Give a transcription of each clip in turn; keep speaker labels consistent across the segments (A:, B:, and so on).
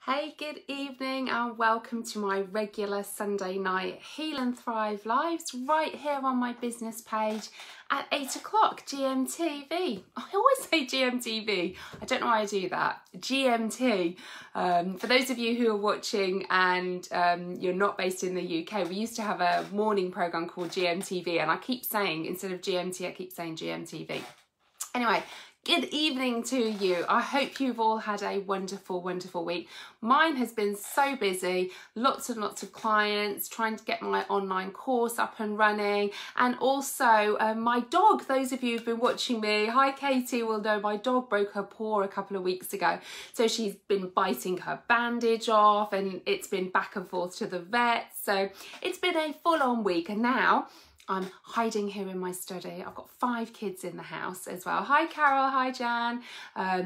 A: Hey, good evening and welcome to my regular Sunday night Heal and Thrive lives right here on my business page at 8 o'clock GMTV. I always say GMTV. I don't know why I do that. GMT. For those of you who are watching and you're not based in the UK, we used to have a morning programme called GMTV and I keep saying, instead of GMT, I keep saying GMTV. Anyway, good evening to you. I hope you've all had a wonderful, wonderful week. Mine has been so busy, lots and lots of clients, trying to get my online course up and running. And also my dog, those of you who've been watching me, hi Katie, will know my dog broke her paw a couple of weeks ago. So she's been biting her bandage off and it's been back and forth to the vet. So it's been a full-on week and now I'm hiding here in my study. I've got 5 kids in the house as well. Hi Carol, hi Jan,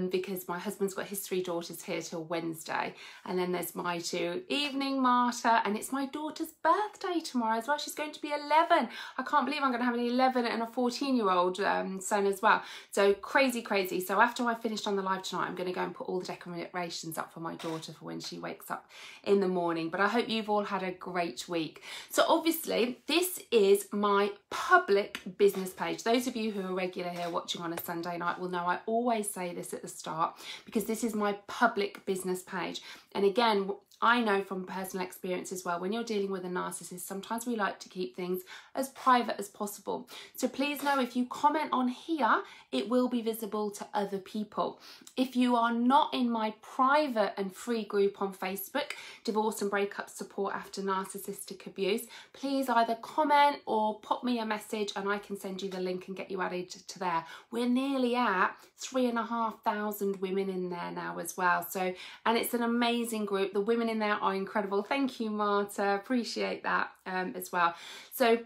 A: because my husband's got his 3 daughters here till Wednesday. And then there's my 2. Evening, Marta, and it's my daughter's birthday tomorrow as well. She's going to be 11. I can't believe I'm going to have an 11 and a 14-year-old son as well. So crazy, crazy. So after I finished on the live tonight, I'm going to go and put all the decorations up for my daughter for when she wakes up in the morning. But I hope you've all had a great week. So obviously, this is my public business page. Those of you who are regular here watching on a Sunday night will know I always say this at the start because this is my public business page. And again, I know from personal experience as well, when you're dealing with a narcissist, sometimes we like to keep things as private as possible. So please know if you comment on here, it will be visible to other people. If you are not in my private and free group on Facebook, Divorce and Breakup Support After Narcissistic Abuse, please either comment or pop me a message and I can send you the link and get you added to there. We're nearly at 3,500 women in there now as well. So, and it's an amazing group. The women in there are incredible. Thank you, Marta. Appreciate that as well. So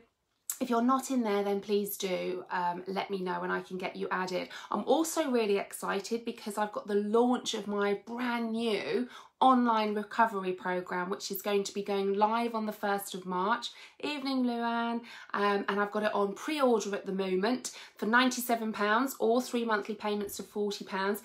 A: if you're not in there, then please do let me know and I can get you added. I'm also really excited because I've got the launch of my brand new online recovery program, which is going to be going live on the 1st of March. Evening, Luann. And I've got it on pre-order at the moment for £97 or 3 monthly payments of £40.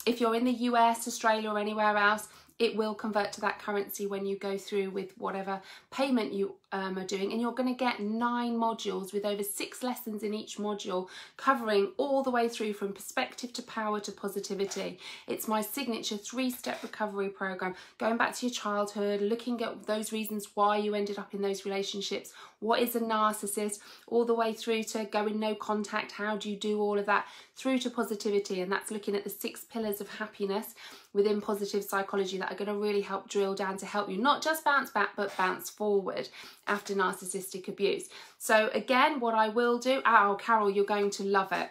A: If you're in the US, Australia or anywhere else, it will convert to that currency when you go through with whatever payment you are doing, and you're going to get 9 modules with over 6 lessons in each module, covering all the way through from perspective to power to positivity. It's my signature 3-step recovery program, going back to your childhood, looking at those reasons why you ended up in those relationships, what is a narcissist, all the way through to going no contact, how do you do all of that, through to positivity. And that's looking at the 6 pillars of happiness within positive psychology that are going to really help drill down to help you not just bounce back but bounce forward after narcissistic abuse. So again, what I will do, oh Carol, you're going to love it.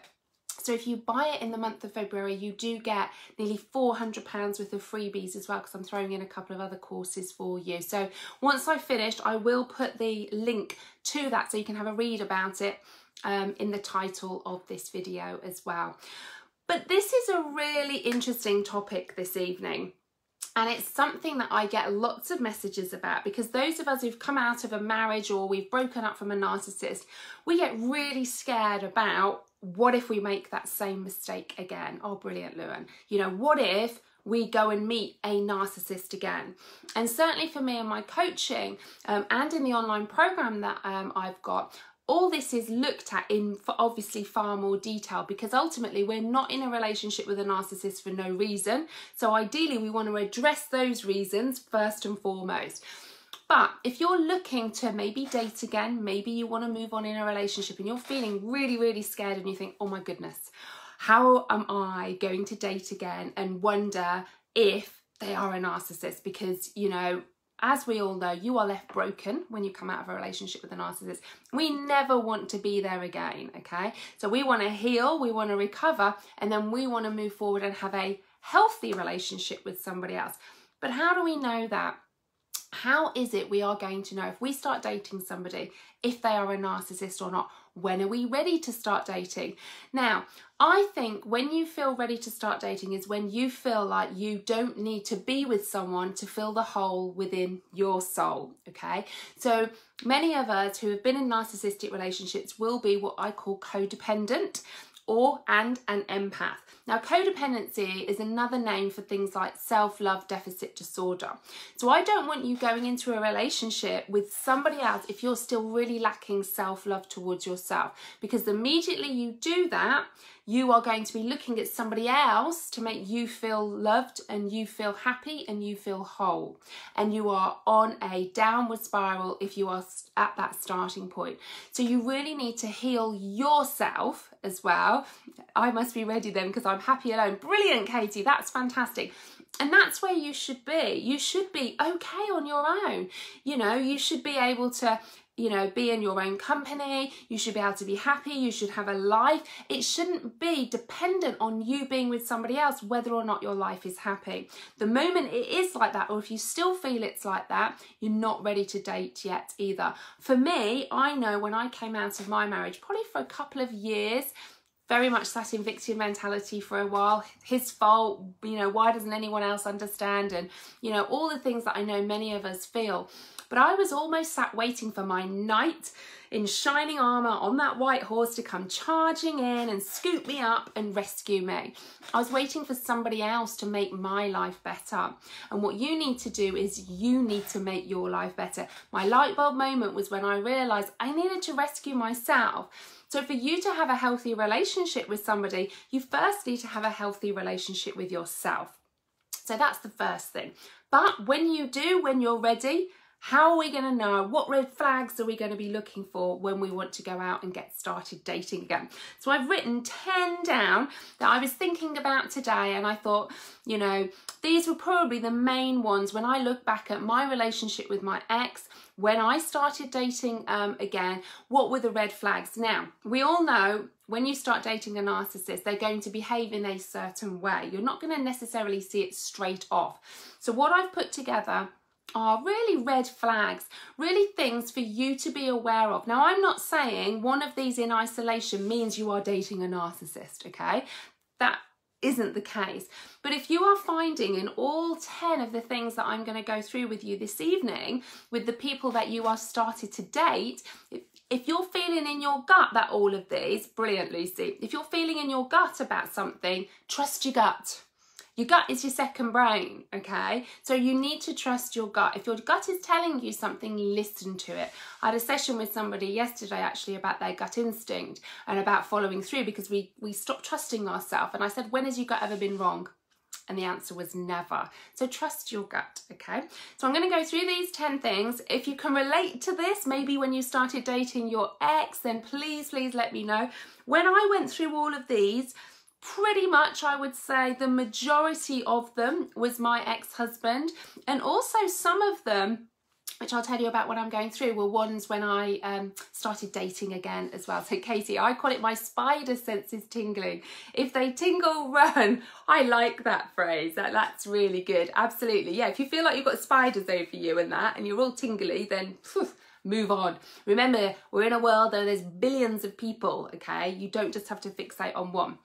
A: So if you buy it in the month of February, you do get nearly £400 worth of freebies as well, because I'm throwing in a couple of other courses for you. So once I've finished, I will put the link to that so you can have a read about it in the title of this video as well. But this is a really interesting topic this evening. And it's something that I get lots of messages about, because those of us who've come out of a marriage or we've broken up from a narcissist, we get really scared about what if we make that same mistake again? Oh, brilliant, Luan. You know, what if we go and meet a narcissist again? And certainly for me in my coaching and in the online program that I've got, all this is looked at in obviously far more detail, because ultimately we're not in a relationship with a narcissist for no reason. So ideally we want to address those reasons first and foremost. But if you're looking to maybe date again, maybe you want to move on in a relationship and you're feeling really, really scared and you think, oh my goodness, how am I going to date again, and wonder if they are a narcissist? Because, you know, as we all know, you are left broken when you come out of a relationship with a narcissist. We never want to be there again, okay? So we want to heal, we want to recover, and then we want to move forward and have a healthy relationship with somebody else. But how do we know that? How is it we are going to know if we start dating somebody if they are a narcissist or not? When are we ready to start dating? Now, I think when you feel ready to start dating is when you feel like you don't need to be with someone to fill the hole within your soul, okay? So many of us who have been in narcissistic relationships will be what I call codependent, and an empath. Now, codependency is another name for things like self-love deficit disorder. So I don't want you going into a relationship with somebody else if you're still really lacking self-love towards yourself, because immediately you do that, you are going to be looking at somebody else to make you feel loved and you feel happy and you feel whole. And you are on a downward spiral if you are at that starting point. So you really need to heal yourself as well. I must be ready then because I'm happy alone. Brilliant, Katie, that's fantastic. And that's where you should be. You should be okay on your own. You know, you should be able to, you know, be in your own company. You should be able to be happy. You should have a life. It shouldn't be dependent on you being with somebody else, whether or not your life is happy. The moment it is like that, or if you still feel it's like that, you're not ready to date yet either. For me, I know when I came out of my marriage, probably for a couple of years, very much sat in victim mentality for a while. His fault, you know, why doesn't anyone else understand? And, you know, all the things that I know many of us feel. But I was almost sat waiting for my knight in shining armour on that white horse to come charging in and scoop me up and rescue me. I was waiting for somebody else to make my life better. And what you need to do is you need to make your life better. My light bulb moment was when I realised I needed to rescue myself. So for you to have a healthy relationship with somebody, you first need to have a healthy relationship with yourself. So that's the first thing. But when you do, when you're ready, how are we going to know? What red flags are we going to be looking for when we want to go out and get started dating again? So I've written 10 down that I was thinking about today, and I thought, you know, these were probably the main ones when I look back at my relationship with my ex, when I started dating again, what were the red flags? Now, we all know when you start dating a narcissist, they're going to behave in a certain way. You're not going to necessarily see it straight off. So what I've put together are really red flags, really things for you to be aware of. Now, I'm not saying one of these in isolation means you are dating a narcissist, okay? That isn't the case. But if you are finding in all 10 of the things that I'm going to go through with you this evening, with the people that you are started to date, if you're feeling in your gut that all of these, brilliant, Lucy, if you're feeling in your gut about something, trust your gut. Your gut is your second brain, okay? So you need to trust your gut. If your gut is telling you something, listen to it. I had a session with somebody yesterday actually about their gut instinct and about following through, because we stopped trusting ourselves. And I said, when has your gut ever been wrong? And the answer was never. So trust your gut, okay? So I'm going to go through these 10 things. If you can relate to this, maybe when you started dating your ex, then please, please let me know. When I went through all of these, pretty much I would say the majority of them was my ex-husband, and also some of them, which I'll tell you about when I'm going through, were ones when I started dating again as well. So Katie, I call it my spider senses tingling. If they tingle, run. I like that phrase. That's really good. Absolutely. Yeah, if you feel like you've got spiders over you and that, and you're all tingly, then phew, move on. Remember, we're in a world where there's billions of people, okay? You don't just have to fixate on one.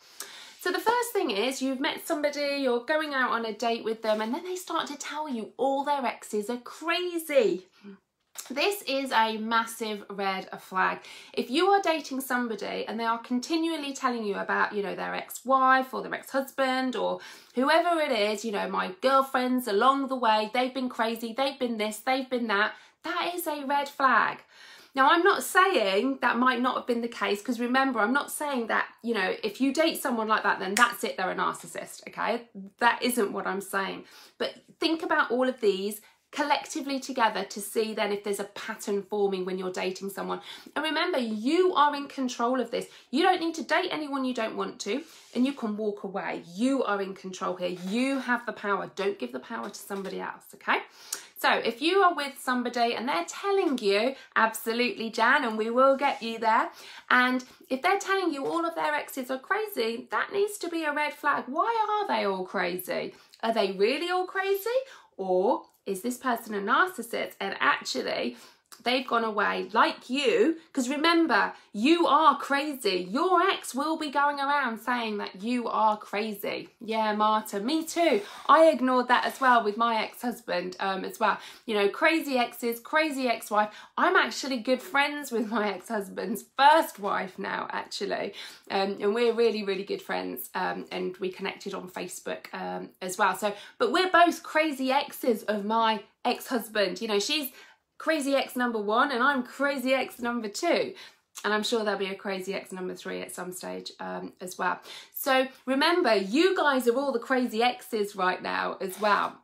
A: So the first thing is you've met somebody, you're going out on a date with them, and then they start to tell you all their exes are crazy. This is a massive red flag. If you are dating somebody and they are continually telling you about, you know, their ex-wife or their ex-husband or whoever it is, you know, my girlfriends along the way, they've been crazy, they've been this, they've been that, that is a red flag. Now, I'm not saying that might not have been the case, because remember, I'm not saying that, you know, if you date someone like that, then that's it, they're a narcissist, okay? That isn't what I'm saying. But think about all of these collectively together to see then if there's a pattern forming when you're dating someone. And remember, you are in control of this. You don't need to date anyone you don't want to, and you can walk away. You are in control here. You have the power. Don't give the power to somebody else, okay? So if you are with somebody and they're telling you, absolutely, Jan, and we will get you there, and if they're telling you all of their exes are crazy, that needs to be a red flag. Why are they all crazy? Are they really all crazy? Or is this person a narcissist and actually they've gone away like you, because remember, you are crazy. Your ex will be going around saying that you are crazy. Yeah, Marta, me too. I ignored that as well with my ex-husband as well. You know, crazy exes, crazy ex-wife. I'm actually good friends with my ex-husband's first wife now, actually. And we're really, really good friends. And we connected on Facebook as well. So, but we're both crazy exes of my ex-husband. You know, she's crazy ex number 1 and I'm crazy ex number 2, and I'm sure there'll be a crazy ex number 3 at some stage as well. So remember, you guys are all the crazy exes right now as well.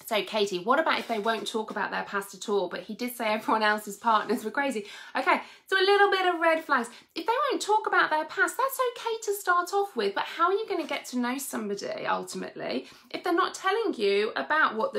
A: So Katie, what about if they won't talk about their past at all, but he did say everyone else's partners were crazy? Okay, so a little bit of red flags. If they won't talk about their past, that's okay to start off with, but how are you going to get to know somebody ultimately if they're not telling you about what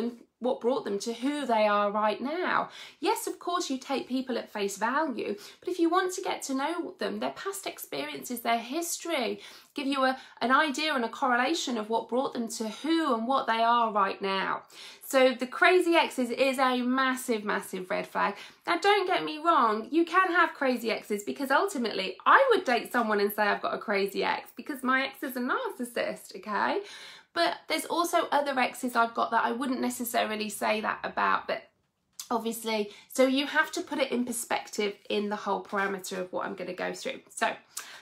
A: brought them to who they are right now? Yes, of course, you take people at face value, but if you want to get to know them, their past experiences, their history, give you an idea and a correlation of what brought them to who and what they are right now. So the crazy exes is a massive, massive red flag. Now, don't get me wrong, you can have crazy exes, because ultimately I would date someone and say I've got a crazy ex because my ex is a narcissist, okay? But there's also other exes I've got that I wouldn't necessarily say that about, but obviously, so you have to put it in perspective in the whole parameter of what I'm going to go through. So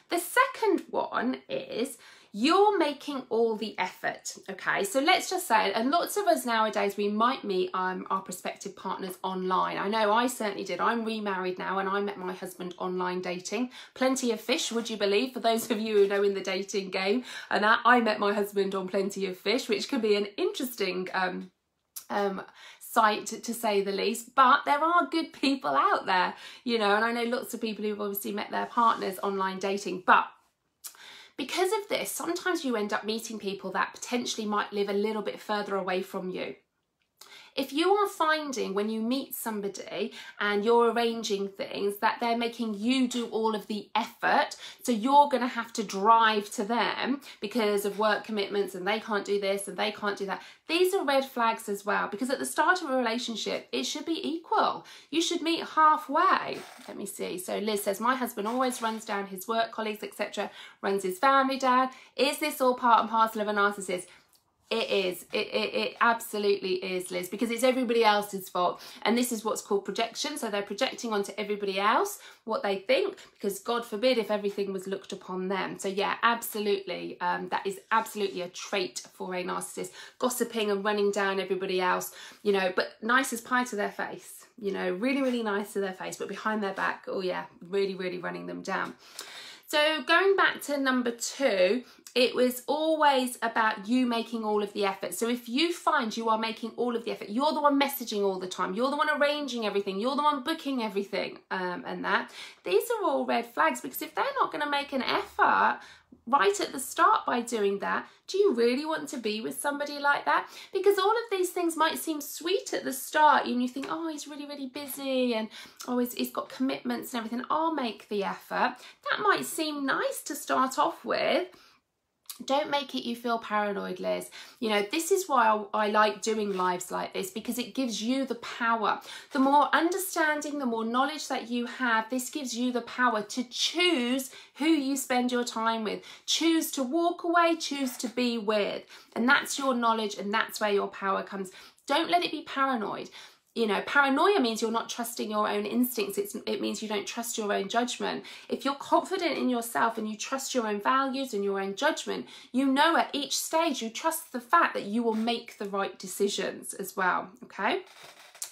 A: the second one is you're making all the effort, okay? So let's just say, and lots of us nowadays, we might meet our prospective partners online. I know I certainly did. I'm remarried now and I met my husband online dating. Plenty of Fish, would you believe, for those of you who know in the dating game. And I met my husband on Plenty of Fish, which could be an interesting site to say the least, but there are good people out there, you know, and I know lots of people who've obviously met their partners online dating, but because of this, sometimes you end up meeting people that potentially might live a little bit further away from you. If you are finding when you meet somebody and you're arranging things that they're making you do all of the effort, so you're going to have to drive to them because of work commitments and they can't do this and they can't do that, these are red flags as well, because at the start of a relationship, it should be equal. You should meet halfway. Let me see. So Liz says, my husband always runs down his work colleagues, etc., runs his family down. Is this all part and parcel of a narcissist? It is. It absolutely is, Liz, because it's everybody else's fault. And this is what's called projection. So they're projecting onto everybody else what they think, because God forbid if everything was looked upon them. So yeah, absolutely. That is absolutely a trait for a narcissist. Gossiping and running down everybody else, you know, but nice as pie to their face, you know, really, really nice to their face, but behind their back, oh yeah, really, really running them down. So going back to number 2, it was always about you making all of the effort. So if you find you are making all of the effort, you're the one messaging all the time, you're the one arranging everything, you're the one booking everything and that, these are all red flags, because if they're not going to make an effort right at the start by doing that, do you really want to be with somebody like that? Because all of these things might seem sweet at the start and you think, oh, he's really, really busy and oh, he's got commitments and everything, I'll make the effort. That might seem nice to start off with. Don't make it you feel paranoid, Liz. You know, this is why I like doing lives like this, because it gives you the power. The more understanding, the more knowledge that you have, this gives you the power to choose who you spend your time with. Choose to walk away, choose to be with. And that's your knowledge and that's where your power comes. Don't let it be paranoid. You know, paranoia means you're not trusting your own instincts. It means you don't trust your own judgment. If you're confident in yourself and you trust your own values and your own judgment, you know at each stage you trust the fact that you will make the right decisions as well, okay?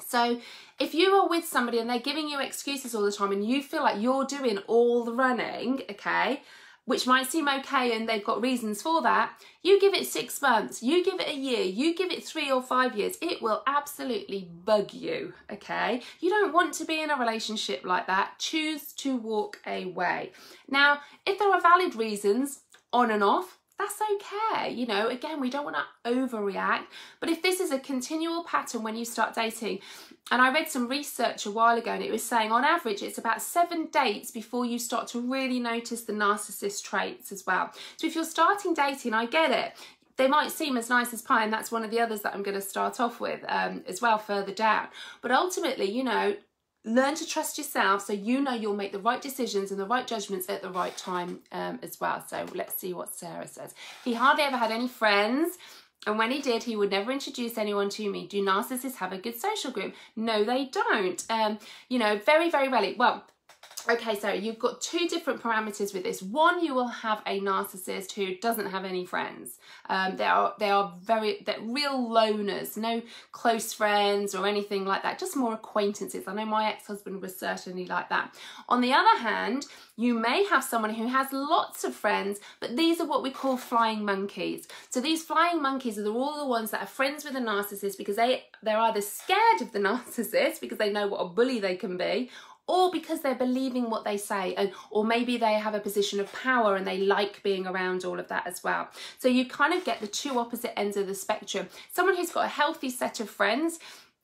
A: So if you are with somebody and they're giving you excuses all the time and you feel like you're doing all the running, okay, which might seem okay and they've got reasons for that, you give it 6 months, you give it a year, you give it 3 or 5 years, it will absolutely bug you, okay? You don't want to be in a relationship like that. Choose to walk away. Now, if there are valid reasons on and off, that's okay. You know, again, we don't want to overreact, but if this is a continual pattern when you start dating, and I read some research a while ago and it was saying on average it's about 7 dates before you start to really notice the narcissist traits as well. So if you're starting dating, I get it. They might seem as nice as pie, and that's one of the others that I'm going to start off with as well further down. But ultimately, you know, learn to trust yourself so you know you'll make the right decisions and the right judgments at the right time as well. So let's see what Sarah says. He hardly ever had any friends. And when he did, he would never introduce anyone to me. Do narcissists have a good social group? No, they don't. You know, very, very rarely. Well, okay, so you've got two different parameters with this. One, you will have a narcissist who doesn't have any friends. They're real loners, no close friends or anything like that, just more acquaintances. I know my ex-husband was certainly like that. On the other hand, you may have someone who has lots of friends, but these are what we call flying monkeys. So these flying monkeys are all the ones that are friends with a narcissist because they're either scared of the narcissist because they know what a bully they can be, or because they're believing what they say, or maybe they have a position of power and they like being around all of that as well. So you kind of get the two opposite ends of the spectrum. Someone who's got a healthy set of friends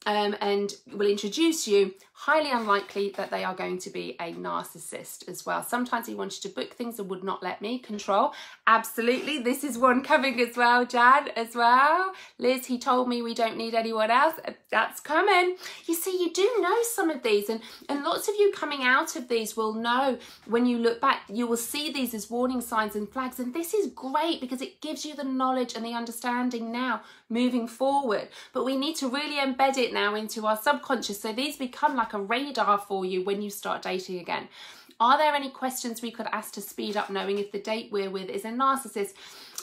A: and will introduce you, highly unlikely that they are going to be a narcissist as well. Sometimes he wanted to book things and would not let me control. Absolutely, this is one coming as well, Jan, as well. Liz, he told me we don't need anyone else. That's coming. You see, you do know some of these, and lots of you coming out of these will know when you look back, you will see these as warning signs and flags, and this is great because it gives you the knowledge and the understanding now moving forward. But we need to really embed it now into our subconscious, so these become like a radar for you when you start dating again. Are there any questions we could ask to speed up knowing if the date we're with is a narcissist?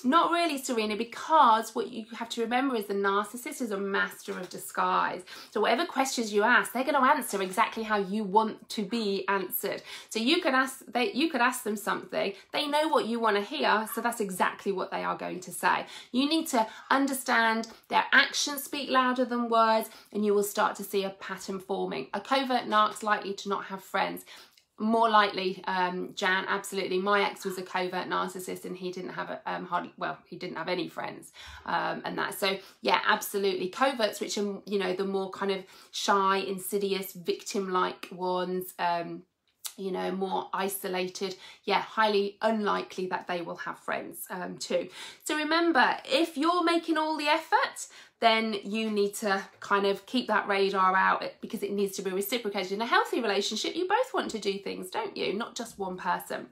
A: Not really, Serena, because what you have to remember is the narcissist is a master of disguise. So whatever questions you ask, they're going to answer exactly how you want to be answered. So you could ask them something, they know what you want to hear, so that's exactly what they are going to say. You need to understand their actions speak louder than words, and you will start to see a pattern forming. A covert narc's likely to not have friends. More likely, Jan, absolutely. My ex was a covert narcissist and he didn't have he didn't have any friends and that. So yeah, absolutely. Coverts, which are, you know, the more kind of shy, insidious, victim-like ones, you know, more isolated, yeah, highly unlikely that they will have friends too. So remember, if you're making all the effort, then you need to kind of keep that radar out because it needs to be reciprocated. In a healthy relationship, you both want to do things, don't you? Not just one person.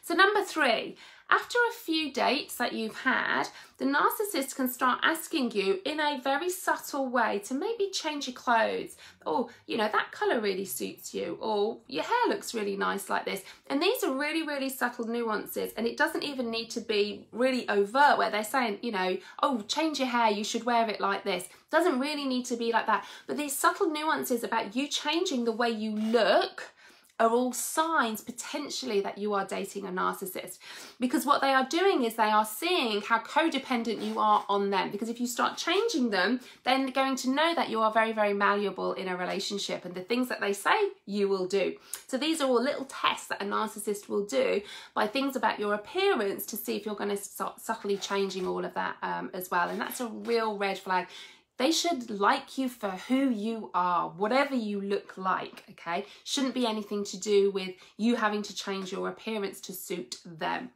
A: So number 3, after a few dates that you've had, the narcissist can start asking you in a very subtle way to maybe change your clothes. Or, you know, that colour really suits you. Or your hair looks really nice like this. And these are really, really subtle nuances. And it doesn't even need to be really overt where they're saying, you know, oh, change your hair, you should wear it like this. Doesn't really need to be like that. But these subtle nuances about you changing the way you look are all signs potentially that you are dating a narcissist, because what they are doing is they are seeing how codependent you are on them, because if you start changing them, then they're going to know that you are very, very malleable in a relationship, and the things that they say you will do. So these are all little tests that a narcissist will do by things about your appearance to see if you're going to start subtly changing all of that as well, and that's a real red flag. They should like you for who you are, whatever you look like, okay? Shouldn't be anything to do with you having to change your appearance to suit them.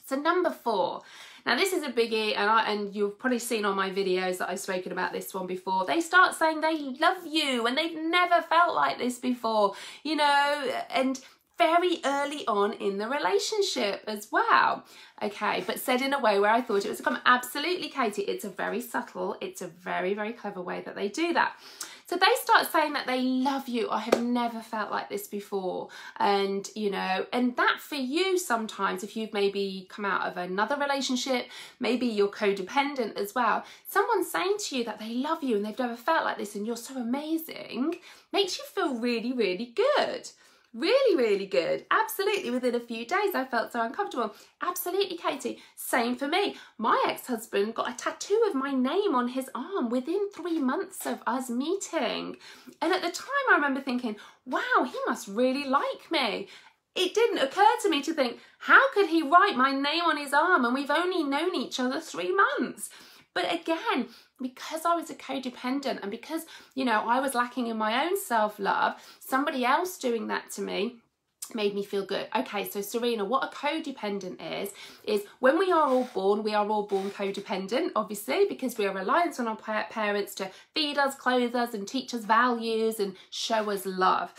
A: So number 4. Now this is a biggie, and you've probably seen on my videos that I've spoken about this one before. They start saying they love you and they've never felt like this before, you know, and very early on in the relationship as well. Okay, but said in a way where I thought it was a comment. Absolutely, Katie, it's a very subtle, it's a very, very clever way that they do that. So they start saying that they love you. I have never felt like this before. And, you know, and that for you sometimes, if you've maybe come out of another relationship, maybe you're codependent as well, someone saying to you that they love you and they've never felt like this and you're so amazing, makes you feel really, really good. Really, really good. Absolutely. Within a few days, I felt so uncomfortable. Absolutely, Katie. Same for me. My ex-husband got a tattoo of my name on his arm within 3 months of us meeting. And at the time, I remember thinking, wow, he must really like me. It didn't occur to me to think, how could he write my name on his arm and we've only known each other 3 months? But again, because I was a codependent and because, you know, I was lacking in my own self-love, somebody else doing that to me made me feel good. Okay, so Serena, what a codependent is when we are all born codependent, obviously, because we are reliant on our parents to feed us, clothe us, and teach us values and show us love.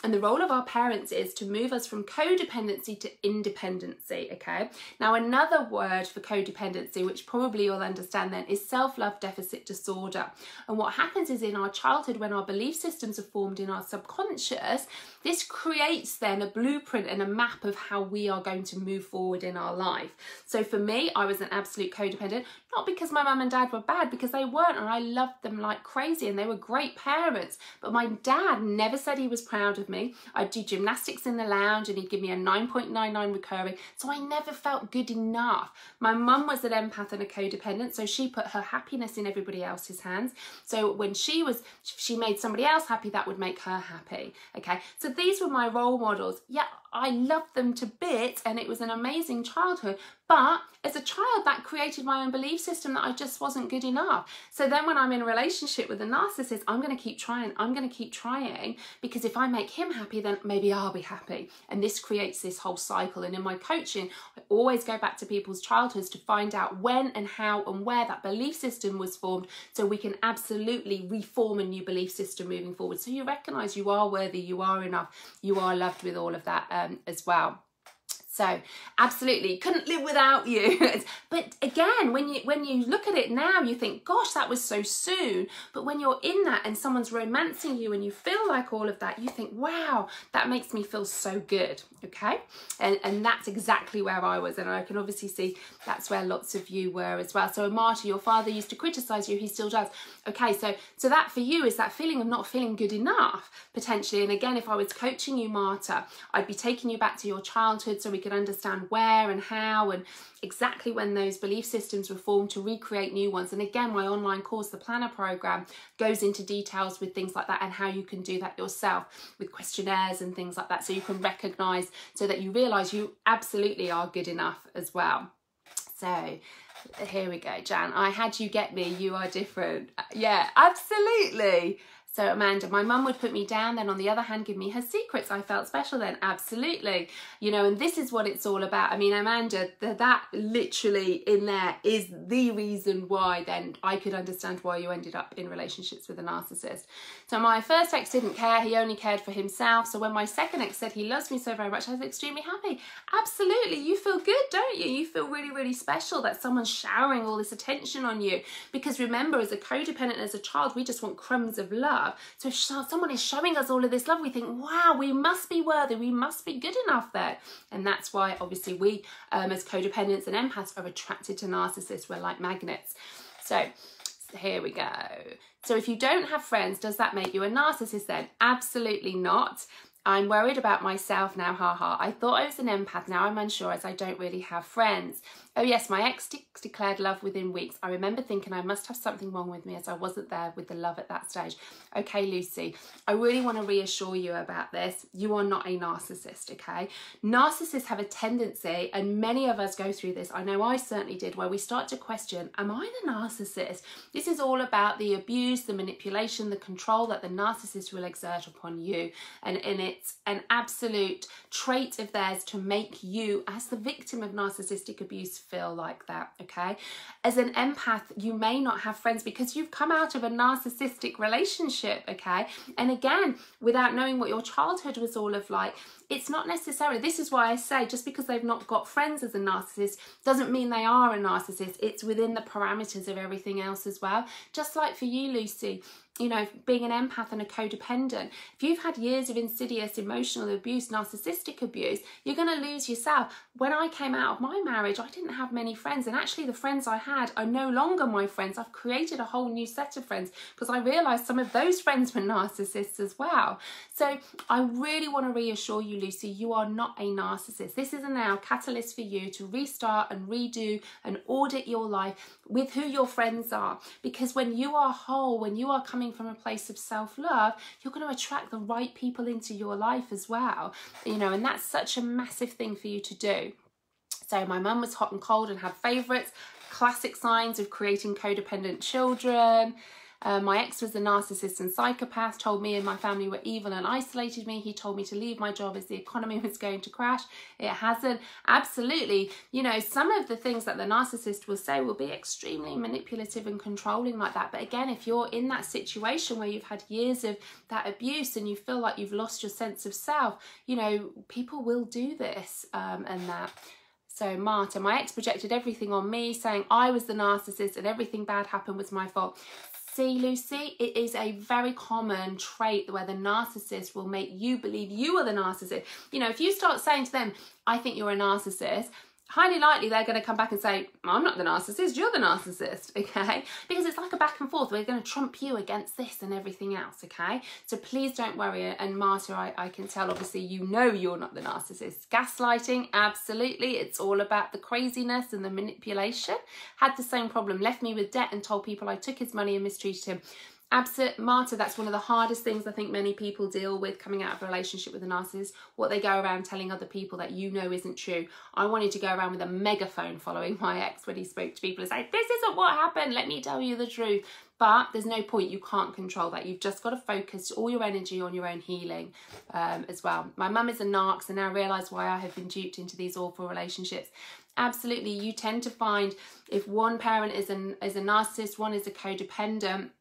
A: And the role of our parents is to move us from codependency to independency, okay? Now, another word for codependency, which probably you'll understand then, is self-love deficit disorder. And what happens is in our childhood, when our belief systems are formed in our subconscious, this creates then a blueprint and a map of how we are going to move forward in our life. So for me, I was an absolute codependent, not because my mum and dad were bad, because they weren't, and I loved them like crazy, and they were great parents. But my dad never said he was proud of me. I'd do gymnastics in the lounge and he'd give me a 9.99 recurring, so I never felt good enough. My mum was an empath and a codependent, so she put her happiness in everybody else's hands. So when she made somebody else happy, that would make her happy. Okay, so these were my role models. Yeah, I loved them to bits and it was an amazing childhood, but as a child that created my own belief system that I just wasn't good enough. So then when I'm in a relationship with a narcissist, I'm going to keep trying, because if I make him happy, then maybe I'll be happy. And this creates this whole cycle. And in my coaching, I always go back to people's childhoods to find out when and how and where that belief system was formed, so we can absolutely reform a new belief system moving forward. So you recognize you are worthy, you are enough, you are loved, with all of that as well. So absolutely couldn't live without you. But again, when you look at it now, you think, gosh, that was so soon. But when you're in that and someone's romancing you and you feel like all of that, you think, wow, that makes me feel so good. Okay. And that's exactly where I was. And I can obviously see that's where lots of you were as well. So Marta, your father used to criticize you. He still does. Okay. So that for you is that feeling of not feeling good enough, potentially. And again, if I was coaching you, Marta, I'd be taking you back to your childhood so we could understand where and how and exactly when those belief systems were formed to recreate new ones. And again, my online course, the Planner Program, goes into details with things like that and how you can do that yourself with questionnaires and things like that, so you can recognize, so that you realize you absolutely are good enough as well. So here we go, Jan. I had you get me, you are different. Yeah, absolutely. So Amanda, my mum would put me down, then on the other hand give me her secrets. I felt special then. Absolutely. You know, and this is what it's all about. I mean, Amanda, that literally in there is the reason why then I could understand why you ended up in relationships with a narcissist. So my first ex didn't care. He only cared for himself. So when my second ex said he loves me so very much, I was extremely happy. Absolutely. You feel good, don't you? You feel really, really special that someone's showering all this attention on you. Because remember, as a codependent, as a child, we just want crumbs of love. So if someone is showing us all of this love, we think, wow, we must be worthy, we must be good enough there. And that's why obviously we as codependents and empaths are attracted to narcissists. We're like magnets. So here we go. So if you don't have friends, does that make you a narcissist then? Absolutely not. I'm worried about myself now, haha. I thought I was an empath, now I'm unsure as I don't really have friends. Oh yes, my ex declared love within weeks. I remember thinking I must have something wrong with me as I wasn't there with the love at that stage. Okay, Lucy, I really want to reassure you about this. You are not a narcissist, okay? Narcissists have a tendency, and many of us go through this, I know I certainly did, where we start to question, am I the narcissist? This is all about the abuse, the manipulation, the control that the narcissist will exert upon you. And it's an absolute trait of theirs to make you, as the victim of narcissistic abuse, feel like that, okay? As an empath, you may not have friends because you've come out of a narcissistic relationship, okay? And again, without knowing what your childhood was all of like, it's not necessarily, this is why I say just because they've not got friends as a narcissist doesn't mean they are a narcissist. It's within the parameters of everything else as well. Just like for you, Lucy, you know, being an empath and a codependent, if you've had years of insidious emotional abuse, narcissistic abuse, you're going to lose yourself. When I came out of my marriage, I didn't have many friends, and actually the friends I had are no longer my friends. I've created a whole new set of friends because I realised some of those friends were narcissists as well. So I really want to reassure you, Lucy, you are not a narcissist. This is a now catalyst for you to restart and redo and audit your life with who your friends are, because when you are whole, when you are coming from a place of self-love, you're going to attract the right people into your life as well, you know, and that's such a massive thing for you to do. So my mum was hot and cold and had favourites, classic signs of creating codependent children. My ex was a narcissist and psychopath, told me and my family were evil and isolated me. He told me to leave my job as the economy was going to crash. It hasn't. Absolutely. You know, some of the things that the narcissist will say will be extremely manipulative and controlling like that. But again, if you're in that situation where you've had years of that abuse and you feel like you've lost your sense of self, you know, people will do this and that. So Marta, my ex projected everything on me, saying I was the narcissist and everything bad happened was my fault. See, Lucy, it is a very common trait where the narcissist will make you believe you are the narcissist. You know, if you start saying to them, I think you're a narcissist, highly likely they're going to come back and say, I'm not the narcissist, you're the narcissist, okay? Because it's like a back and forth. We're going to trump you against this and everything else, okay? So please don't worry. And Marta, I can tell, obviously, you know you're not the narcissist. Gaslighting, absolutely. It's all about the craziness and the manipulation. Had the same problem, left me with debt and told people I took his money and mistreated him. Absolutely, Marta, that's one of the hardest things I think many people deal with coming out of a relationship with a narcissist, what they go around telling other people that you know isn't true. I wanted to go around with a megaphone following my ex when he spoke to people and say, this isn't what happened, let me tell you the truth. But there's no point, you can't control that. You've just got to focus all your energy on your own healing as well. My mum is a narc, and now realise why I have been duped into these awful relationships. Absolutely, you tend to find if one parent is a narcissist, one is a codependent,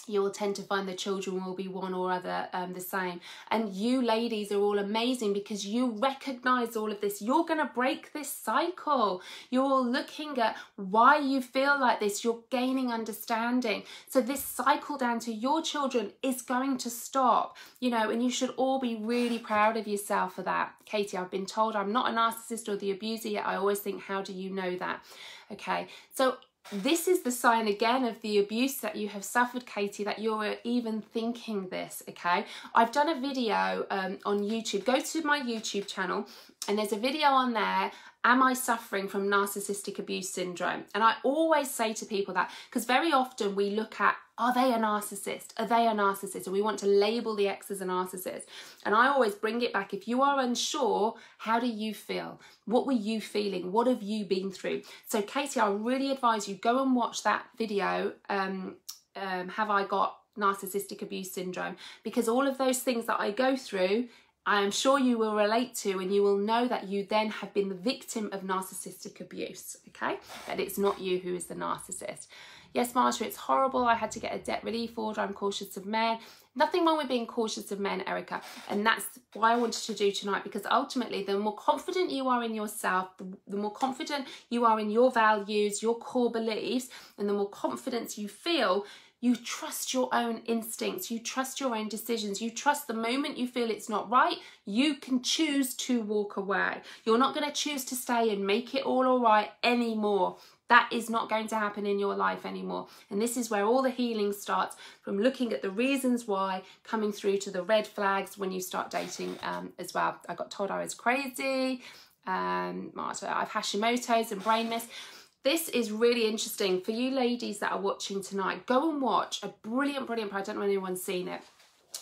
A: you will tend to find the children will be one or other the same. And you ladies are all amazing because you recognise all of this. You're going to break this cycle. You're looking at why you feel like this. You're gaining understanding. So this cycle down to your children is going to stop, you know, and you should all be really proud of yourself for that. Katie, I've been told I'm not a narcissist or the abuser, yet I always think, how do you know that? Okay, so this is the sign again of the abuse that you have suffered, Katie, that you're even thinking this, okay? I've done a video on YouTube. Go to my YouTube channel and there's a video on there, am I suffering from narcissistic abuse syndrome? And I always say to people that, because very often we look at, are they a narcissist? Are they a narcissist? And we want to label the ex as a narcissist. And I always bring it back. If you are unsure, how do you feel? What were you feeling? What have you been through? So Katie, I really advise you, go and watch that video, Have I Got Narcissistic Abuse Syndrome? Because all of those things that I go through, I am sure you will relate to, and you will know that you then have been the victim of narcissistic abuse, okay? That it's not you who is the narcissist. Yes, Marcia, it's horrible. I had to get a debt relief order. I'm cautious of men. Nothing wrong with being cautious of men, Erica. And that's why I wanted to do tonight, because ultimately the more confident you are in yourself, the more confident you are in your values, your core beliefs, and the more confidence you feel, you trust your own instincts, you trust your own decisions, you trust the moment you feel it's not right, you can choose to walk away. You're not going to choose to stay and make it all right anymore. That is not going to happen in your life anymore. And this is where all the healing starts, from looking at the reasons why, coming through to the red flags when you start dating as well. I got told I was crazy, Marta, I've Hashimoto's and brain mist. This is really interesting for you ladies that are watching tonight. Go and watch a brilliant, I don't know if anyone's seen it,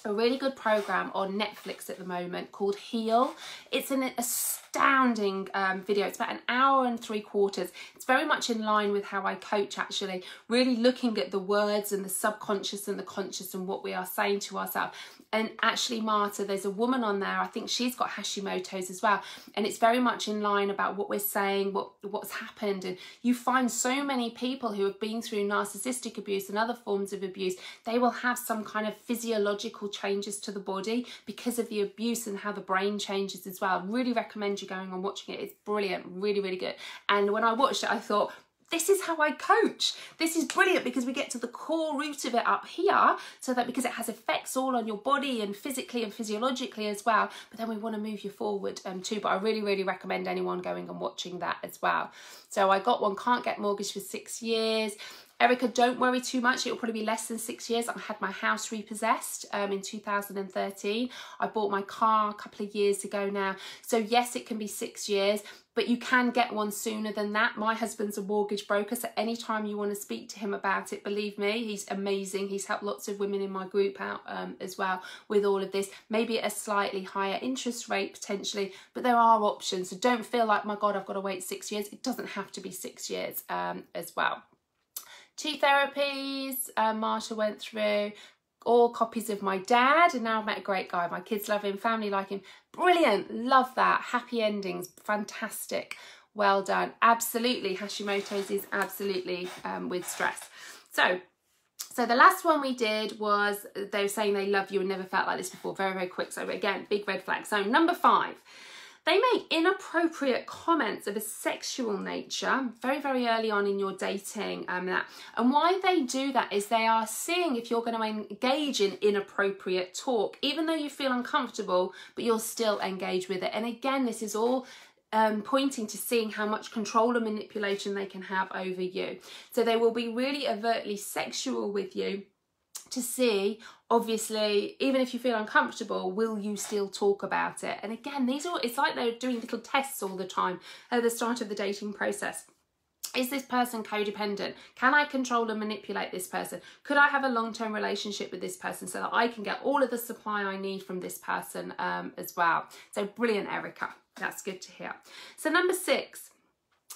A: a really good program on Netflix at the moment called Heal. It's an astounding video. It's about 1 hour and 3/4. It's very much in line with how I coach, actually, really looking at the words and the subconscious and the conscious and what we are saying to ourselves. And actually, Marta, there's a woman on there, I think she's got Hashimoto's as well, and it's very much in line about what we're saying, what's happened. And you find so many people who have been through narcissistic abuse and other forms of abuse, they will have some kind of physiological changes to the body because of the abuse and how the brain changes as well. Really recommend you going and watching it. It's brilliant, really, really good. And when I watched it, I thought, this is how I coach. This is brilliant because we get to the core root of it up here, so that because it has effects all on your body and physically and physiologically as well, but then we want to move you forward too. But I really, really recommend anyone going and watching that as well. So I got one, can't get mortgage for 6 years. Erica, don't worry too much. It'll probably be less than 6 years. I had my house repossessed in 2013. I bought my car a couple of years ago now. So yes, it can be 6 years, but you can get one sooner than that. My husband's a mortgage broker, so anytime you want to speak to him about it, believe me, he's amazing. He's helped lots of women in my group out as well with all of this. Maybe at a slightly higher interest rate potentially, but there are options. So don't feel like, my God, I've got to wait 6 years. It doesn't have to be 6 years as well. 2 therapies Marsha went through, all copies of my dad, and now I've met a great guy. My kids love him, family like him. Brilliant, love that. Happy endings, fantastic. Well done. Absolutely, Hashimoto's is absolutely with stress. So the last one we did was they were saying they love you and never felt like this before. Very, very quick. So again, big red flag. So number 5. They make inappropriate comments of a sexual nature very, very early on in your dating. And why they do that is they are seeing if you're going to engage in inappropriate talk, even though you feel uncomfortable, but you'll still engage with it. And again, this is all pointing to seeing how much control and manipulation they can have over you. So they will be really overtly sexual with you to see, obviously, even if you feel uncomfortable, will you still talk about it? And again, it's like they're doing little tests all the time at the start of the dating process. Is this person codependent? Can I control and manipulate this person? Could I have a long-term relationship with this person so that I can get all of the supply I need from this person as well? So brilliant, Erica. That's good to hear. So number 6.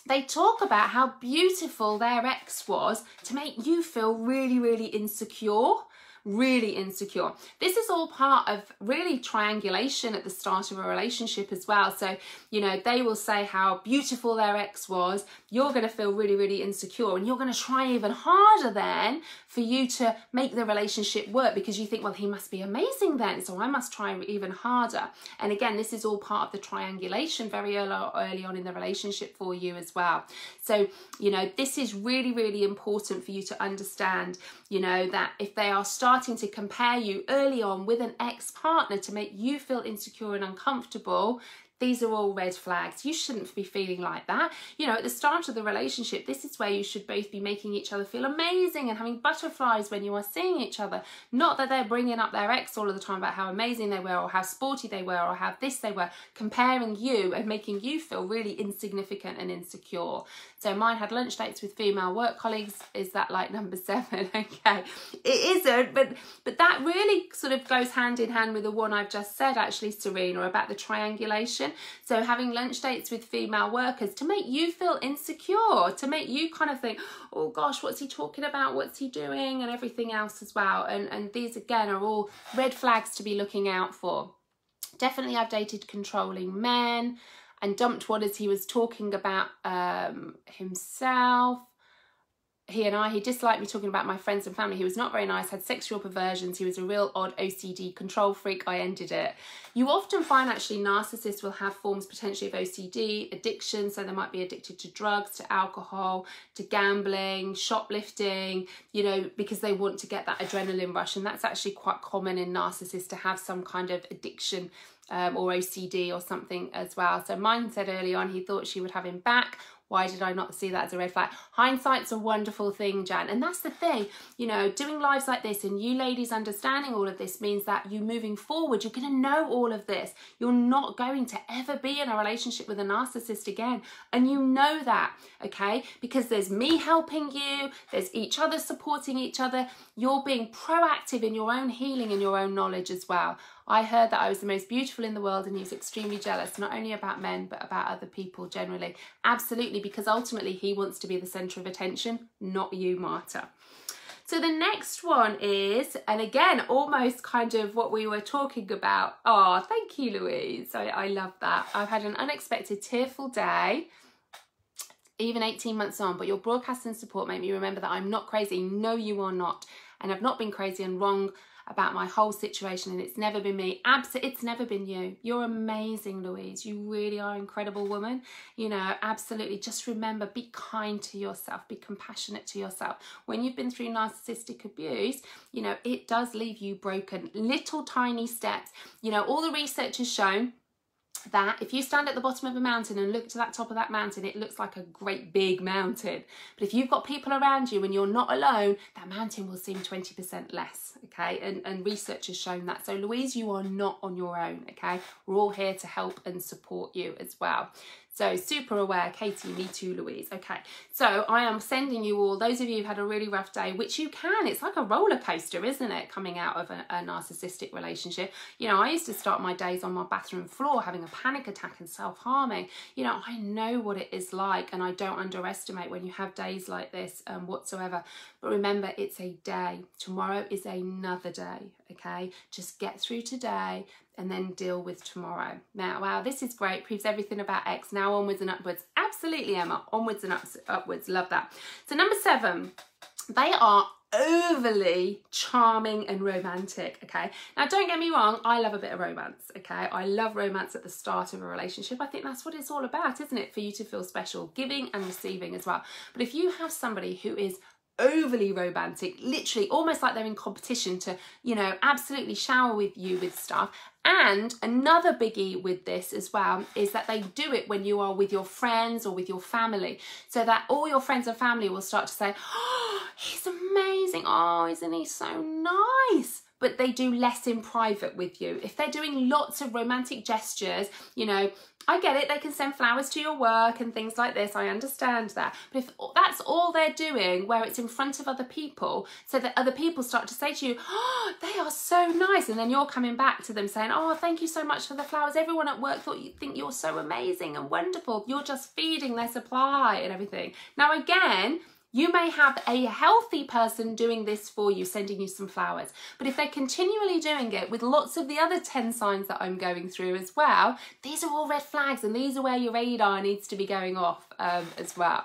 A: They talk about how beautiful their ex was to make you feel really, really insecure. Really insecure. This is all part of really triangulation at the start of a relationship as well. So, you know, they will say how beautiful their ex was. You're going to feel really, really insecure, and you're going to try even harder then for you to make the relationship work, because you think, well, he must be amazing then, so I must try even harder. And again, this is all part of the triangulation very early on in the relationship for you as well. So, you know, this is really, really important for you to understand, you know, that if they are starting to compare you early on with an ex-partner to make you feel insecure and uncomfortable, these are all red flags. You shouldn't be feeling like that. You know, at the start of the relationship, this is where you should both be making each other feel amazing and having butterflies when you are seeing each other. Not that they're bringing up their ex all of the time about how amazing they were or how sporty they were or how this they were, comparing you and making you feel really insignificant and insecure. So mine had lunch dates with female work colleagues. Is that like number 7? Okay, it isn't, but that really sort of goes hand in hand with the one I've just said, actually, Serena, about the triangulation. So having lunch dates with female workers to make you feel insecure, to make you kind of think, oh gosh, what's he talking about? What's he doing? And everything else as well. And these, again, are all red flags to be looking out for. Definitely I've dated controlling men and dumped one as he was talking about himself. He disliked me talking about my friends and family. He was not very nice, had sexual perversions. He was a real odd OCD control freak. I ended it. You often find actually narcissists will have forms potentially of OCD, addiction. So they might be addicted to drugs, to alcohol, to gambling, shoplifting, you know, because they want to get that adrenaline rush. And that's actually quite common in narcissists to have some kind of addiction or OCD or something as well. So mine said early on he thought she would have him back. Why did I not see that as a red flag? Hindsight's a wonderful thing, Jan. And that's the thing, you know, doing lives like this and you ladies understanding all of this means that you moving forward, you're going to know all of this. You're not going to ever be in a relationship with a narcissist again. And you know that, okay? Because there's me helping you, there's each other supporting each other. You're being proactive in your own healing and your own knowledge as well. I heard that I was the most beautiful in the world and he was extremely jealous, not only about men, but about other people generally. Absolutely, because ultimately he wants to be the centre of attention, not you, Marta. So the next one is, and again, almost kind of what we were talking about. Oh, thank you, Louise. I love that. I've had an unexpected tearful day, even 18 months on, but your broadcast and support make me remember that I'm not crazy. No, you are not. And I've not been crazy and wrong about my whole situation, and it's never been me. It's never been you. You're amazing, Louise. You really are an incredible woman. You know, absolutely. Just remember, be kind to yourself. Be compassionate to yourself. When you've been through narcissistic abuse, you know, it does leave you broken. Little tiny steps. You know, all the research has shown that if you stand at the bottom of a mountain and look to that top of that mountain, it looks like a great big mountain. But if you've got people around you and you're not alone, that mountain will seem 20% less, okay? And research has shown that. So Louise, you are not on your own, okay? We're all here to help and support you as well. So super aware, Katie, me too, Louise. Okay, so I am sending you all, those of you who've had a really rough day, which you can, it's like a roller coaster, isn't it, coming out of a narcissistic relationship. You know, I used to start my days on my bathroom floor having a panic attack and self-harming. You know, I know what it is like, and I don't underestimate when you have days like this whatsoever. But remember, it's a day. Tomorrow is another day, okay? Just get through today and then deal with tomorrow. Now, wow, this is great. Proves everything about X. Now onwards and upwards. Absolutely, Emma. Onwards and upwards. Love that. So number 7, they are overly charming and romantic, okay? Now, don't get me wrong, I love a bit of romance, okay? I love romance at the start of a relationship. I think that's what it's all about, isn't it? For you to feel special, giving and receiving as well. But if you have somebody who is overly romantic, literally almost like they're in competition to, you know, absolutely shower with you with stuff. And another biggie with this as well is that they do it when you are with your friends or with your family, so that all your friends and family will start to say, oh, he's amazing, oh, isn't he so nice? But they do less in private with you. If they're doing lots of romantic gestures, you know, I get it, they can send flowers to your work and things like this, I understand that. But if that's all they're doing, where it's in front of other people, so that other people start to say to you, oh, they are so nice, and then you're coming back to them saying, oh, thank you so much for the flowers, everyone at work think you're so amazing and wonderful, you're just feeding their supply and everything. Now again, you may have a healthy person doing this for you, sending you some flowers. But if they're continually doing it with lots of the other 10 signs that I'm going through as well, these are all red flags, and these are where your radar needs to be going off as well.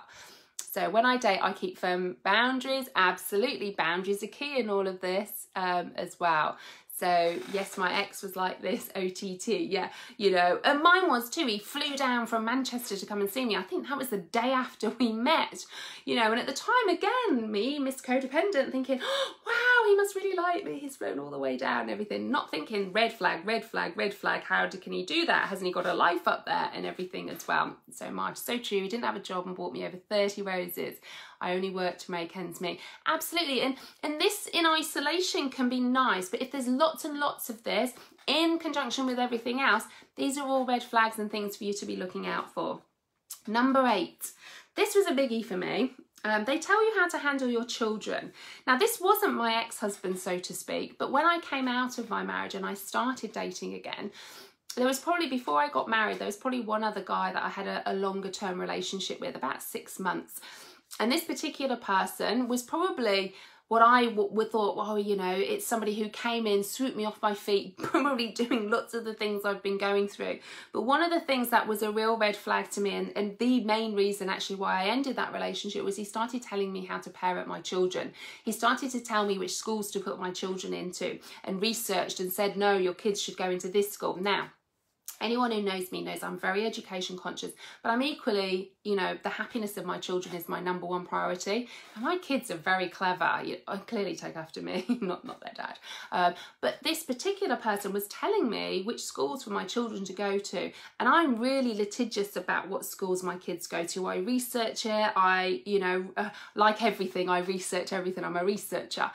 A: So when I date, I keep firm boundaries. Absolutely, boundaries are key in all of this as well. So yes, my ex was like this, OTT, yeah, you know, and mine was too. He flew down from Manchester to come and see me. I think that was the day after we met, you know, and at the time, again, me, Miss Codependent, thinking, oh, wow, he must really like me. He's flown all the way down and everything, not thinking red flag, red flag, red flag. How can he do that? Hasn't he got a life up there and everything as well? So much, so true. He didn't have a job and bought me over 30 roses. I only work to make ends meet. Absolutely. And this in isolation can be nice, but if there's lots and lots of this in conjunction with everything else, these are all red flags and things for you to be looking out for. Number 8. This was a biggie for me. They tell you how to handle your children. Now, this wasn't my ex-husband, so to speak, but when I came out of my marriage and I started dating again, there was probably, before I got married, there was probably one other guy that I had a longer term relationship with, about 6 months. And this particular person was probably what I would thought, well, you know, it's somebody who came in, swooped me off my feet, probably doing lots of the things I've been going through. But one of the things that was a real red flag to me, and the main reason actually why I ended that relationship, was he started telling me how to parent my children. He started to tell me which schools to put my children into, and researched and said, no, your kids should go into this school. Now, anyone who knows me knows I'm very education conscious, but I'm equally, you know, the happiness of my children is my #1 priority. And my kids are very clever. I clearly take after me, not their dad. But this particular person was telling me which schools for my children to go to. And I'm really litigious about what schools my kids go to. I research it. I, you know, like everything, I research everything. I'm a researcher.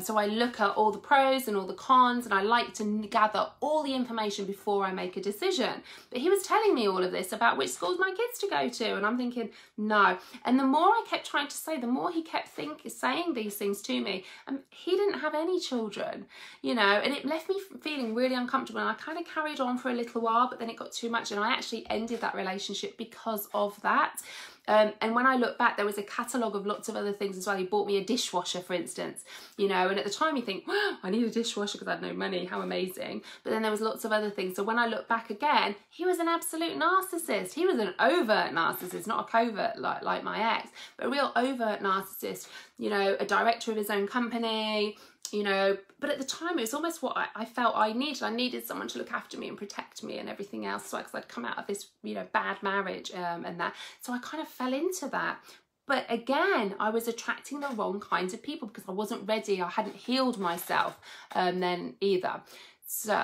A: So I look at all the pros and all the cons, and I like to gather all the information before I make a decision. But he was telling me all of this about which schools my kids to go to, and I'm thinking, no. And the more I kept trying to say, the more he kept saying these things to me. He didn't have any children, you know, and it left me feeling really uncomfortable. And I kind of carried on for a little while, but then it got too much, and I actually ended that relationship because of that. And when I look back, there was a catalogue of lots of other things as well. He bought me a dishwasher, for instance, you know, and at the time you think, wow, I need a dishwasher because I had no money, how amazing. But then there was lots of other things. So when I look back again, he was an absolute narcissist. He was an overt narcissist, not a covert like my ex, but a real overt narcissist, you know, a director of his own company, you know. But at the time it was almost what I felt I needed. I needed someone to look after me and protect me and everything else, so because I'd come out of this, you know, bad marriage and that, so I kind of fell into that. But again, I was attracting the wrong kinds of people because I wasn't ready. I hadn't healed myself then either. So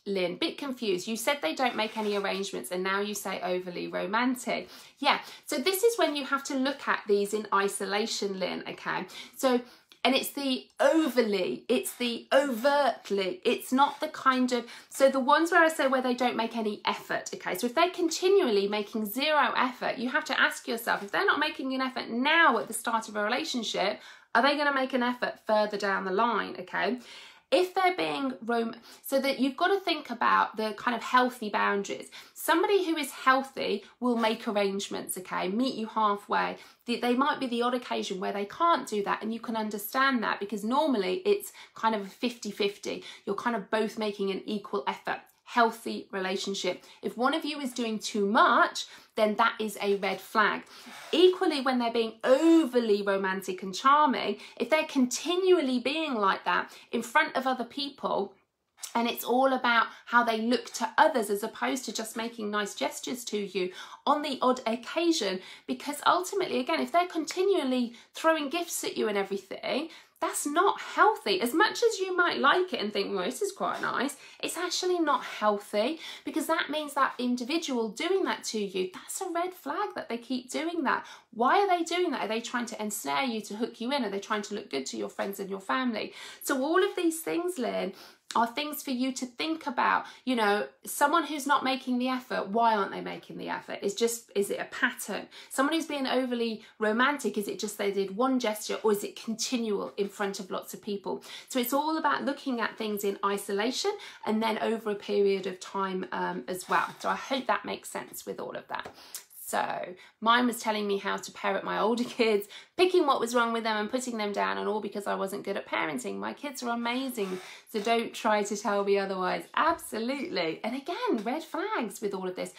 A: Lynn, bit confused. You said they don't make any arrangements, and now you say overly romantic. Yeah, so this is when you have to look at these in isolation, Lynn, okay? So And it's the overly, it's the overtly, it's not the kind of, so the ones where I say where they don't make any effort, okay, so if they're continually making zero effort, you have to ask yourself, if they're not making an effort now at the start of a relationship, are they going to make an effort further down the line, okay? If they're being so that you've got to think about the kind of healthy boundaries. Somebody who is healthy will make arrangements, okay, meet you halfway. They might be the odd occasion where they can't do that, and you can understand that because normally it's kind of a 50-50. You're kind of both making an equal effort. Healthy relationship. If one of you is doing too much, then that is a red flag. Equally, when they're being overly romantic and charming, if they're continually being like that in front of other people, and it's all about how they look to others as opposed to just making nice gestures to you on the odd occasion, because ultimately, again, if they're continually throwing gifts at you and everything, that's not healthy. As much as you might like it and think, well, this is quite nice, it's actually not healthy, because that means that individual doing that to you, that's a red flag that they keep doing that. Why are they doing that? Are they trying to ensnare you, to hook you in? Are they trying to look good to your friends and your family? So all of these things, Lynn, are things for you to think about. You know, someone who's not making the effort, why aren't they making the effort? Is it a pattern? Someone who's being overly romantic, is it just they did one gesture, or is it continual in front of lots of people? So it's all about looking at things in isolation and then over a period of time as well. So I hope that makes sense with all of that. So mine was telling me how to parent my older kids, picking what was wrong with them and putting them down, and all because I wasn't good at parenting. My kids are amazing, so don't try to tell me otherwise. Absolutely. And again, red flags with all of this.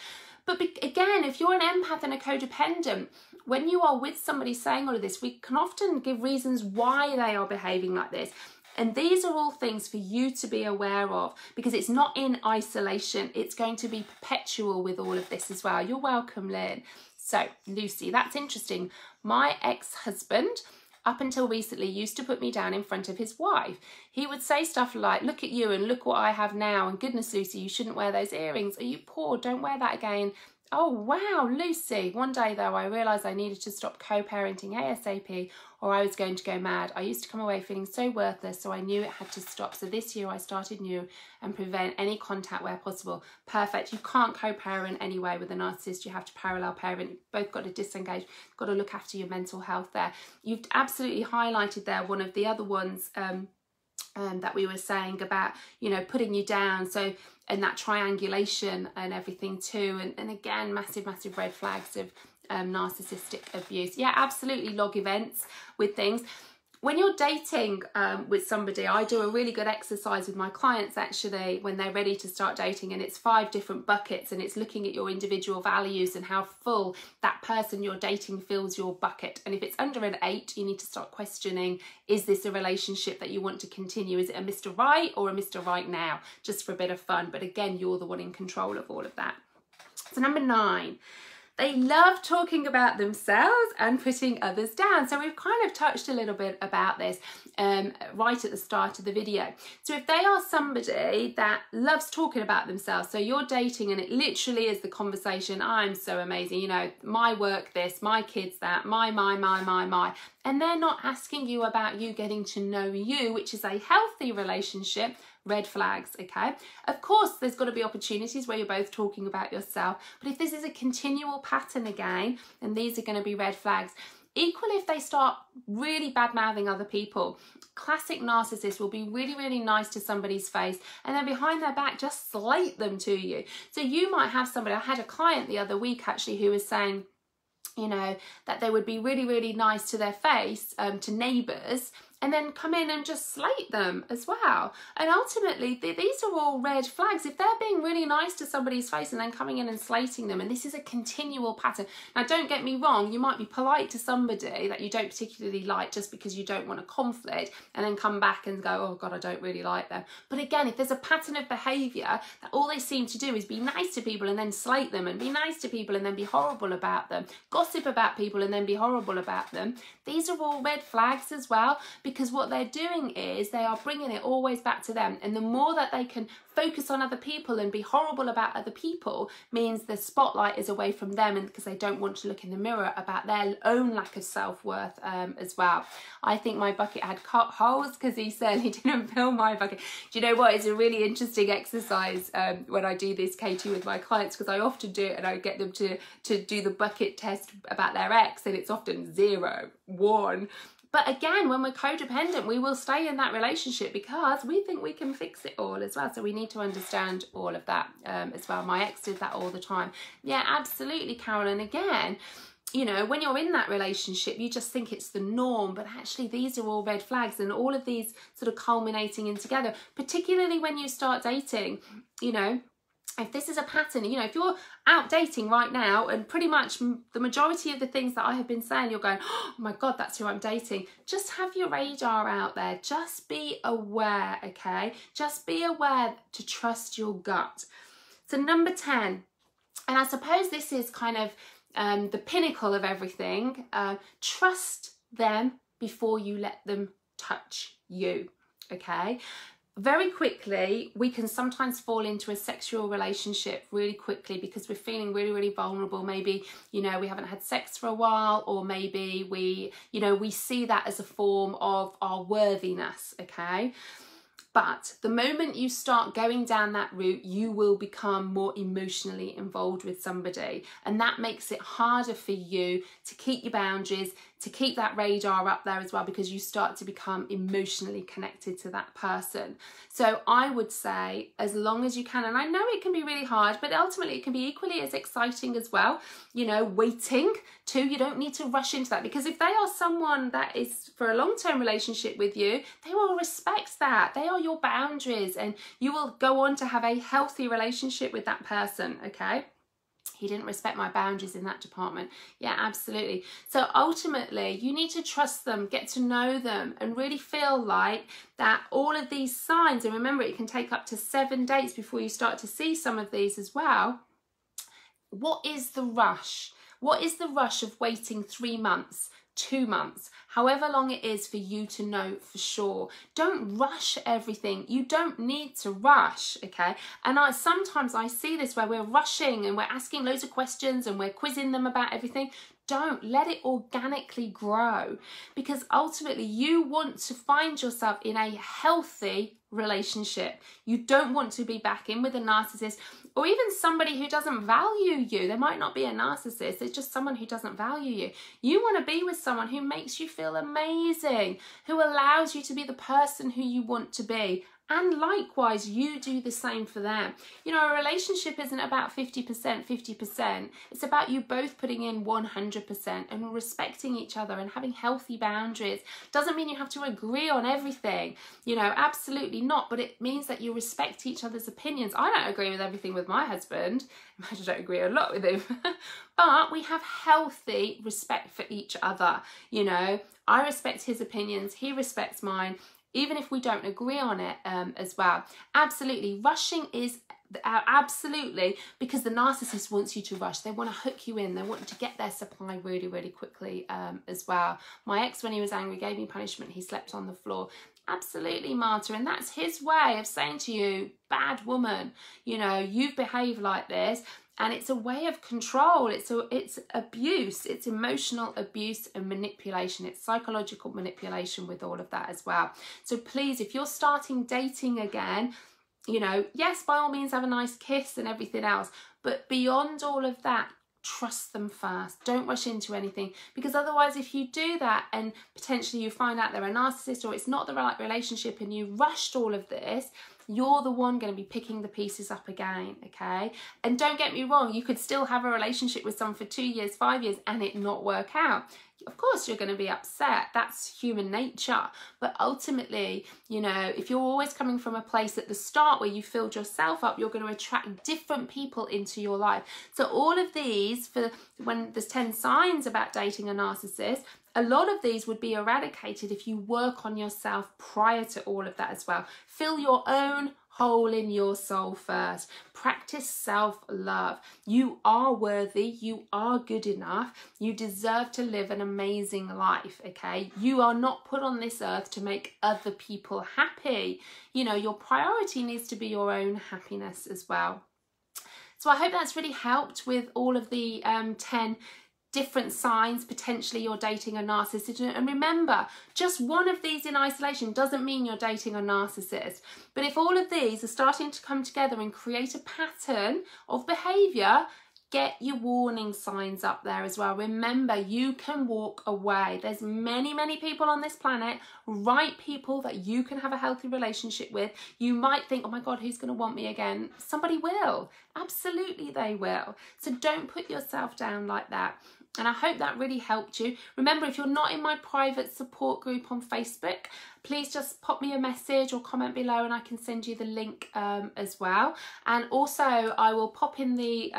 A: But again, if you're an empath and a codependent, when you are with somebody saying all of this, we can often give reasons why they are behaving like this. And these are all things for you to be aware of, because it's not in isolation. It's going to be perpetual with all of this as well. You're welcome, Lynn. So, Lucy, that's interesting. My ex-husband, up until recently, used to put me down in front of his wife. He would say stuff like, look at you and look what I have now. And goodness, Lucy, you shouldn't wear those earrings. Are you poor? Don't wear that again. Oh, wow, Lucy. One day, though, I realised I needed to stop co-parenting ASAP, or I was going to go mad. I used to come away feeling so worthless, so I knew it had to stop. So this year I started new and prevent any contact where possible. Perfect. You can't co-parent anyway with a narcissist. You have to parallel parent. You've both got to disengage. You've got to look after your mental health there. You've absolutely highlighted there one of the other ones that we were saying about, you know, putting you down. So, and that triangulation and everything too. And again, massive red flags of narcissistic abuse. Yeah, absolutely. Log events with things. When you're dating with somebody, I do a really good exercise with my clients actually when they're ready to start dating, and it's 5 different buckets, and it's looking at your individual values and how full that person you're dating fills your bucket. And if it's under an 8, you need to start questioning, is this a relationship that you want to continue? Is it a Mr. Right or a Mr. Right now? Just for a bit of fun. But again, you're the one in control of all of that. So number 9. They love talking about themselves and putting others down. So we've kind of touched a little bit about this right at the start of the video. So if they are somebody that loves talking about themselves, so you're dating and it literally is the conversation, I'm so amazing, you know, my work this, my kids that, my, and they're not asking you about you getting to know you, which is a healthy relationship. Red flags, okay? Of course, there's got to be opportunities where you're both talking about yourself, but if this is a continual pattern again, then these are going to be red flags. Equally, if they start really bad-mouthing other people, classic narcissists will be really nice to somebody's face, and then behind their back just slate them to you. So you might have somebody, I had a client the other week actually who was saying, you know, that they would be really nice to their face, to neighbours, and then come in and just slate them as well. And ultimately, these are all red flags. If they're being really nice to somebody's face and then coming in and slating them, and this is a continual pattern. Now, don't get me wrong, you might be polite to somebody that you don't particularly like just because you don't want a conflict, and then come back and go, oh God, I don't really like them. But again, if there's a pattern of behaviour that all they seem to do is be nice to people and then slate them, and be nice to people and then be horrible about them, gossip about people and then be horrible about them, these are all red flags as well, because what they're doing is they are bringing it always back to them. And the more that they can focus on other people and be horrible about other people means the spotlight is away from them, and because they don't want to look in the mirror about their own lack of self-worth as well. I think my bucket had holes because he certainly didn't fill my bucket. Do you know what? It's a really interesting exercise when I do this K2 with my clients, because I often do it and I get them to do the bucket test about their ex, and it's often 0, 1. But again, when we're codependent, we will stay in that relationship because we think we can fix it all as well. So we need to understand all of that as well. My ex did that all the time. Yeah, absolutely, Caroline. Again, you know, when you're in that relationship, you just think it's the norm, but actually these are all red flags, and all of these sort of culminating in together, particularly when you start dating, you know. If this is a pattern, you know, if you're out dating right now and pretty much the majority of the things that I have been saying, you're going, oh my God, that's who I'm dating. Just have your radar out there. Just be aware, okay? Just be aware to trust your gut. So number 10, and I suppose this is kind of the pinnacle of everything, trust them before you let them touch you, okay? Very quickly, we can sometimes fall into a sexual relationship really quickly because we're feeling really, really vulnerable. Maybe, you know, we haven't had sex for a while, or maybe we, you know, we see that as a form of our worthiness, okay? But the moment you start going down that route, you will become more emotionally involved with somebody. And that makes it harder for you to keep your boundaries, to keep that radar up there as well, because you start to become emotionally connected to that person. So I would say, as long as you can, and I know it can be really hard, but ultimately it can be equally as exciting as well, you know, waiting too. You don't need to rush into that, because if they are someone that is for a long-term relationship with you, they will respect that. They are your boundaries, and you will go on to have a healthy relationship with that person, okay? He didn't respect my boundaries in that department. Yeah, absolutely. So ultimately, you need to trust them, get to know them, and really feel like that all of these signs, and remember, it can take up to 7 dates before you start to see some of these as well. What is the rush? What is the rush of waiting 3 months, 2 months, however long it is for you to know for sure? Don't rush everything. You don't need to rush, okay? And sometimes I see this where we're rushing and we're asking loads of questions and we're quizzing them about everything. Don't let it organically grow, because ultimately you want to find yourself in a healthy relationship. You don't want to be back in with a narcissist, or even somebody who doesn't value you. They might not be a narcissist, it's just someone who doesn't value you. You want to be with someone who makes you feel amazing, who allows you to be the person who you want to be. And likewise, you do the same for them. You know, a relationship isn't about 50%, 50%. It's about you both putting in 100% and respecting each other and having healthy boundaries. Doesn't mean you have to agree on everything. You know, absolutely not. But it means that you respect each other's opinions. I don't agree with everything with my husband. I don't agree a lot with him. But we have healthy respect for each other. You know, I respect his opinions. He respects mine, even if we don't agree on it as well. Absolutely. Rushing is absolutely, because the narcissist wants you to rush. They want to hook you in. They want to get their supply really, really quickly as well. My ex, when he was angry, gave me punishment. He slept on the floor. Absolutely, Marta. And that's his way of saying to you, bad woman, you know, you've behaved like this. And it's a way of control. It's abuse. It's emotional abuse and manipulation. It's psychological manipulation with all of that as well. So please, if you're starting dating again, you know, yes, by all means, have a nice kiss and everything else. But beyond all of that, trust them first. Don't rush into anything, because otherwise, if you do that and potentially you find out they're a narcissist or it's not the right relationship and you rushed all of this, you're the one going to be picking the pieces up again, okay? And don't get me wrong, you could still have a relationship with someone for 2 years, 5 years and it not work out. Of course you're going to be upset. That's human nature. But ultimately, you know, if you're always coming from a place at the start where you filled yourself up, you're going to attract different people into your life. So all of these, for when there's 10 signs about dating a narcissist, a lot of these would be eradicated if you work on yourself prior to all of that as well. Fill your own whole in your soul first. Practice self-love. You are worthy. You are good enough. You deserve to live an amazing life, okay? You are not put on this earth to make other people happy. You know, your priority needs to be your own happiness as well. So I hope that's really helped with all of the 10 different signs potentially you're dating a narcissist. And remember, just one of these in isolation doesn't mean you're dating a narcissist. But if all of these are starting to come together and create a pattern of behaviour, get your warning signs up there as well. Remember, you can walk away. There's many, many people on this planet, right people that you can have a healthy relationship with. You might think, oh my God, who's going to want me again? Somebody will. Absolutely they will. So don't put yourself down like that. And I hope that really helped you. Remember, if you're not in my private support group on Facebook, please just pop me a message or comment below and I can send you the link as well. And also I will pop in the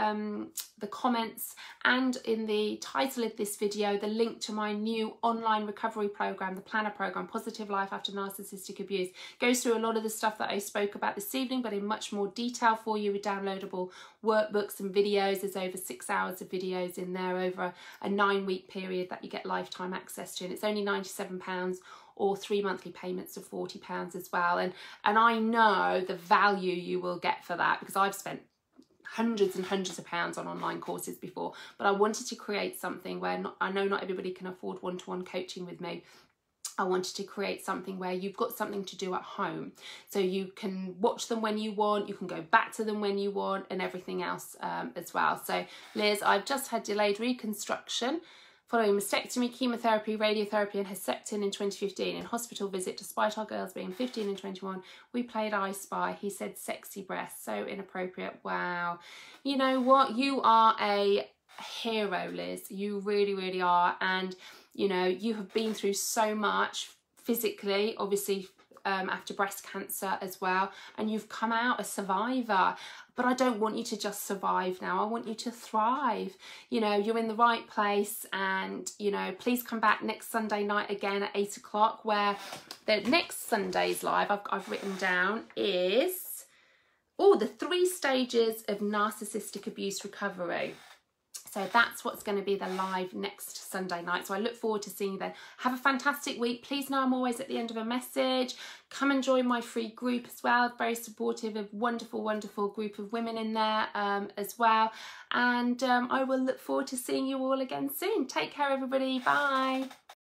A: comments and in the title of this video the link to my new online recovery program, the Planner program, Positive Life After Narcissistic Abuse. It goes through a lot of the stuff that I spoke about this evening, but in much more detail for you with downloadable workbooks and videos. There's over 6 hours of videos in there over a 9-week period that you get lifetime access to, and it's only £97 or 3 monthly payments of £40 as well. And I know the value you will get for that, because I've spent hundreds and hundreds of pounds on online courses before, but I wanted to create something where I know not everybody can afford one-to-one coaching with me. I wanted to create something where you've got something to do at home, so you can watch them when you want, you can go back to them when you want, and everything else as well. So Liz, I've just had delayed reconstruction following mastectomy, chemotherapy, radiotherapy and Herceptin in 2015. In hospital visit, despite our girls being 15 and 21, we played I Spy. He said sexy breasts, so inappropriate. Wow. You know what? You are a hero, Liz. You really, really are. And, you know, you have been through so much physically, obviously, after breast cancer as well, and you've come out a survivor. But I don't want you to just survive now. I want you to thrive. You know, you're in the right place, and, you know, please come back next Sunday night again at 8 o'clock, where the next Sunday's live I've written down is, the 3 stages of narcissistic abuse recovery. So that's what's going to be the live next Sunday night. So I look forward to seeing you then. Have a fantastic week. Please know I'm always at the end of a message. Come and join my free group as well. Very supportive, a wonderful, wonderful group of women in there as well. And I will look forward to seeing you all again soon. Take care, everybody. Bye.